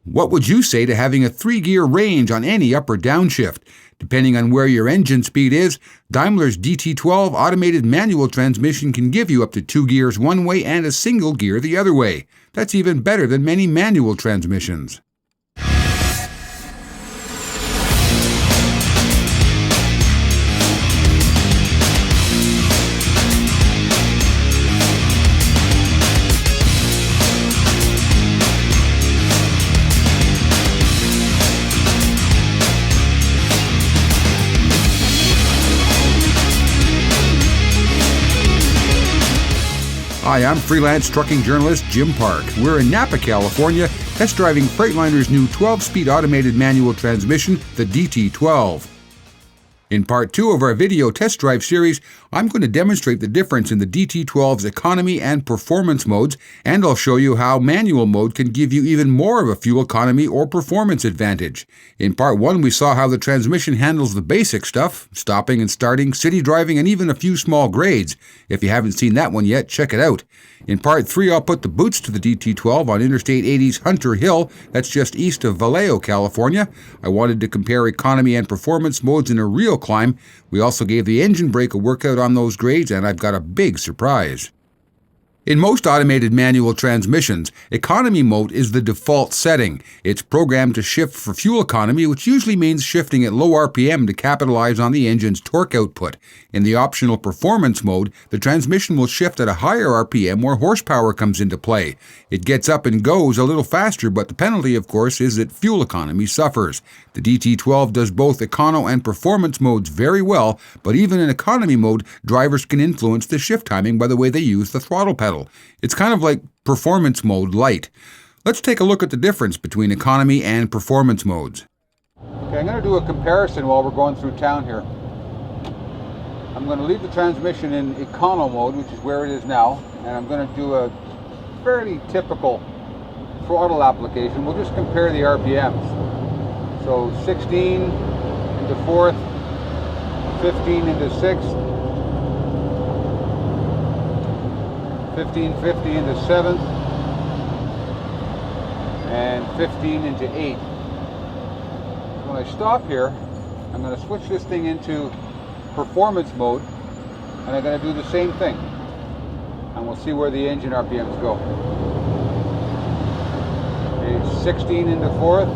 What would you say to having a 3-gear range on any up or downshift? Depending on where your engine speed is, Daimler's DT12 automated manual transmission can give you up to 2 gears one way and a single gear the other way. That's even better than many manual transmissions. Hi, I'm freelance trucking journalist Jim Park. We're in Napa, California, test driving Freightliner's new 12-speed automated manual transmission, the DT12. In part 2 of our video test drive series, I'm going to demonstrate the difference in the DT12's economy and performance modes, and I'll show you how manual mode can give you even more of a fuel economy or performance advantage. In part 1, we saw how the transmission handles the basic stuff, stopping and starting, city driving, and even a few small grades. If you haven't seen that one yet, check it out. In part 3, I'll put the boots to the DT12 on Interstate 80's Hunter Hill, that's just east of Vallejo, California. I wanted to compare economy and performance modes in a real climb. We also gave the engine brake a workout on those grades, and I've got a big surprise. In most automated manual transmissions, economy mode is the default setting. It's programmed to shift for fuel economy, which usually means shifting at low RPM to capitalize on the engine's torque output. In the optional performance mode, the transmission will shift at a higher RPM where horsepower comes into play. It gets up and goes a little faster, but the penalty, of course, is that fuel economy suffers. The DT12 does both econo and performance modes very well, but even in economy mode, drivers can influence the shift timing by the way they use the throttle pedal. It's kind of like performance mode light. Let's take a look at the difference between economy and performance modes. Okay, I'm going to do a comparison while we're going through town here. I'm going to leave the transmission in econo mode, which is where it is now, and I'm going to do a fairly typical throttle application. We'll just compare the RPMs. So 16 into 4th, 15 into 6th, 1550 into 7th, and 15 into 8th. So when I stop here, I'm going to switch this thing into performance mode, and I'm going to do the same thing. And we'll see where the engine RPMs go. Okay, 16 into 4th,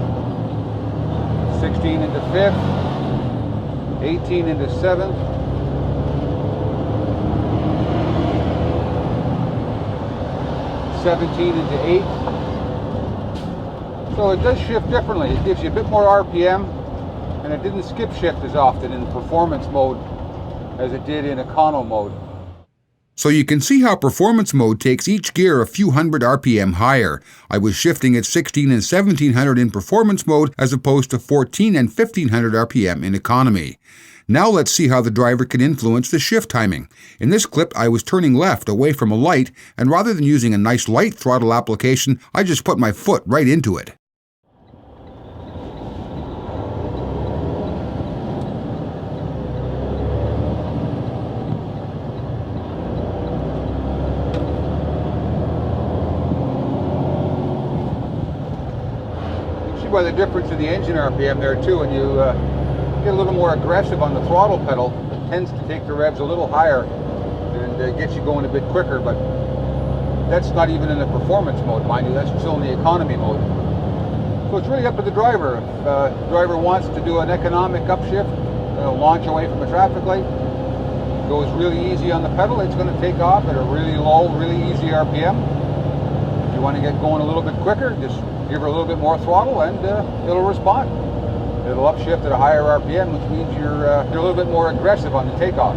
16 into 5th, 18 into 7th, 17 into 8. So it does shift differently. It gives you a bit more RPM, and it didn't skip shift as often in performance mode as it did in econo mode. So you can see how performance mode takes each gear a few hundred RPM higher. I was shifting at 16 and 1700 in performance mode as opposed to 14 and 1500 RPM in economy. Now let's see how the driver can influence the shift timing. In this clip, I was turning left away from a light, and rather than using a nice light throttle application, I just put my foot right into it. You can see by the difference in the engine RPM there too, when you get a little more aggressive on the throttle pedal, it tends to take the revs a little higher and gets you going a bit quicker, but that's not even in the performance mode, mind you, that's still in the economy mode. So it's really up to the driver. If the driver wants to do an economic upshift, launch away from a traffic light, goes really easy on the pedal, it's going to take off at a really low, really easy RPM. If you want to get going a little bit quicker, just give her a little bit more throttle and it'll respond. It'll upshift at a higher RPM, which means you're a little bit more aggressive on the takeoff.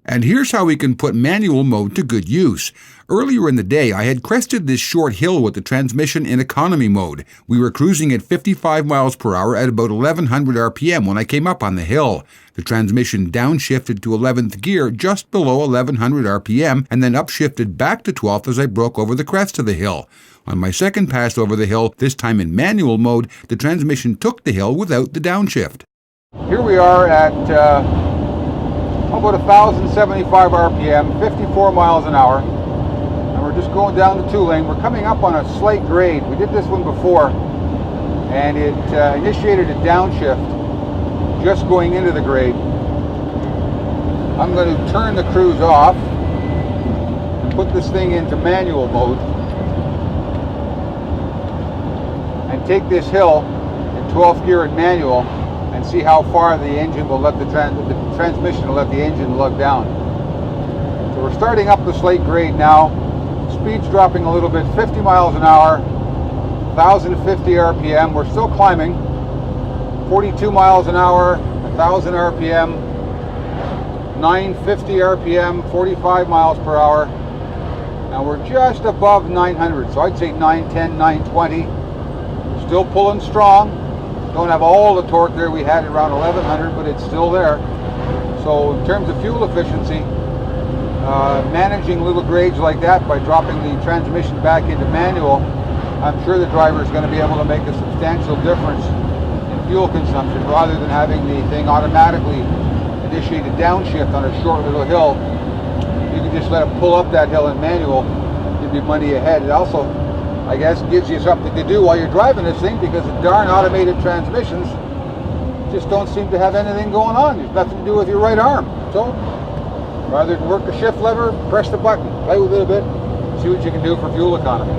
And here's how we can put manual mode to good use. Earlier in the day, I had crested this short hill with the transmission in economy mode. We were cruising at 55 miles per hour at about 1100 RPM when I came up on the hill. The transmission downshifted to 11th gear just below 1100 RPM and then upshifted back to 12th as I broke over the crest of the hill. On my second pass over the hill, this time in manual mode, the transmission took the hill without the downshift. Here we are at about 1075 RPM, 54 miles an hour, and we're we're just going down the 2-lane. We're coming up on a slight grade. We did this one before, and it initiated a downshift just going into the grade. I'm going to turn the cruise off and put this thing into manual mode and take this hill in 12th gear in manual and see how far the engine will let the transmission will let the engine lug down. So we're starting up the slate grade now. Speed's dropping a little bit, 50 miles an hour, 1,050 RPM. We're still climbing, 42 miles an hour, 1,000 RPM, 950 RPM, 45 miles per hour. And we're just above 900, so I'd say 910, 920. Still pulling strong. Don't have all the torque there. We had around 1100, but it's still there. So in terms of fuel efficiency, managing little grades like that by dropping the transmission back into manual, I'm sure the driver is going to be able to make a substantial difference in fuel consumption rather than having the thing automatically initiate a downshift on a short little hill. You can just let it pull up that hill in manual, you'll be money ahead. It also, I guess, gives you something to do while you're driving this thing, because the darn automated transmissions just don't seem to have anything going on. There's nothing to do with your right arm. So rather than work the shift lever, press the button, play with it a bit, see what you can do for fuel economy.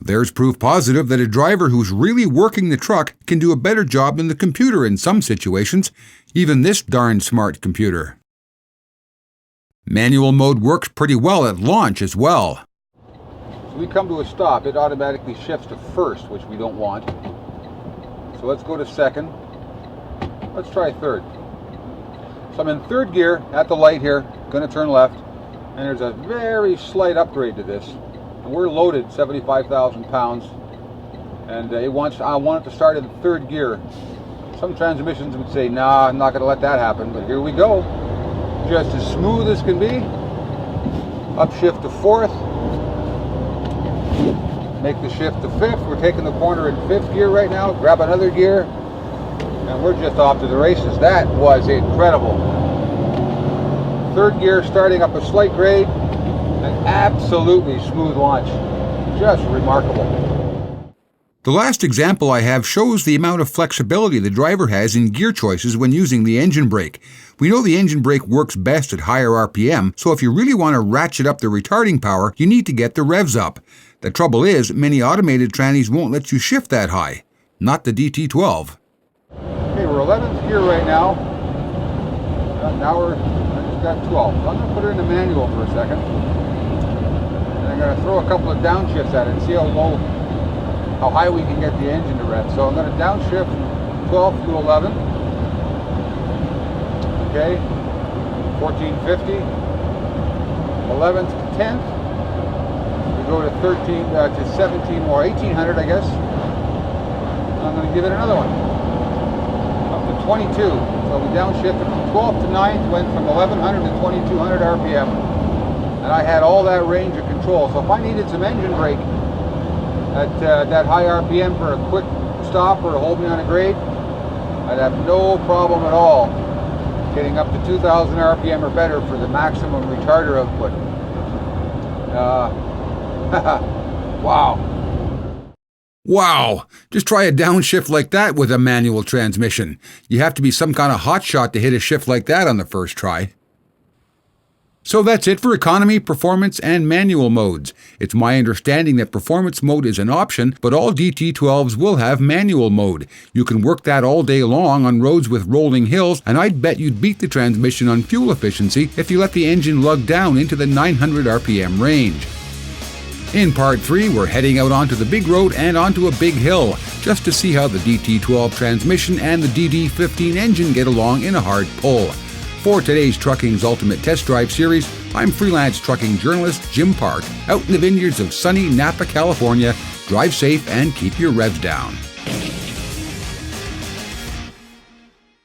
There's proof positive that a driver who's really working the truck can do a better job than the computer in some situations, even this darn smart computer. Manual mode works pretty well at launch as well. So we come to a stop, it automatically shifts to first, which we don't want. So let's go to second. Let's try third. So I'm in third gear at the light here, going to turn left, and there's a very slight upgrade to this. And we're loaded 75,000 pounds, and I want it to start in third gear. Some transmissions would say, nah, I'm not going to let that happen, but here we go. Just as smooth as can be. Upshift to fourth. Make the shift to fifth. We're taking the corner in fifth gear right now. Grab another gear, and we're just off to the races. That was incredible. Third gear, starting up a slight grade. An absolutely smooth launch. Just remarkable. The last example I have shows the amount of flexibility the driver has in gear choices when using the engine brake. We know the engine brake works best at higher RPM, so if you really want to ratchet up the retarding power, you need to get the revs up. The trouble is, many automated trannies won't let you shift that high. Not the DT12. Okay, we're 11th gear right now. Now I just got 12. So I'm going to put her in the manual for a second. And I'm going to throw a couple of downshifts at it and see how high we can get the engine to rev. So I'm going to downshift 12 to 11. Okay, 1450. 11th to 10th. We go to 13 to 17 or 1800, I guess. I'm going to give it another one. Up to 22. So we downshifted from 12th to 9th, went from 1100 to 2200 RPM. And I had all that range of control. So if I needed some engine brake at that high RPM for a quick stop or to hold me on a grade, I'd have no problem at all getting up to 2000 RPM or better for the maximum retarder output. Wow. Wow! Just try a downshift like that with a manual transmission. You have to be some kind of hotshot to hit a shift like that on the first try. So that's it for economy, performance, and manual modes. It's my understanding that performance mode is an option, but all DT12s will have manual mode. You can work that all day long on roads with rolling hills, and I'd bet you'd beat the transmission on fuel efficiency if you let the engine lug down into the 900 RPM range. In Part 3, we're heading out onto the big road and onto a big hill, just to see how the DT12 transmission and the DD15 engine get along in a hard pull. For today's Trucking's Ultimate Test Drive series, I'm freelance trucking journalist Jim Park, out in the vineyards of sunny Napa, California. Drive safe and keep your revs down.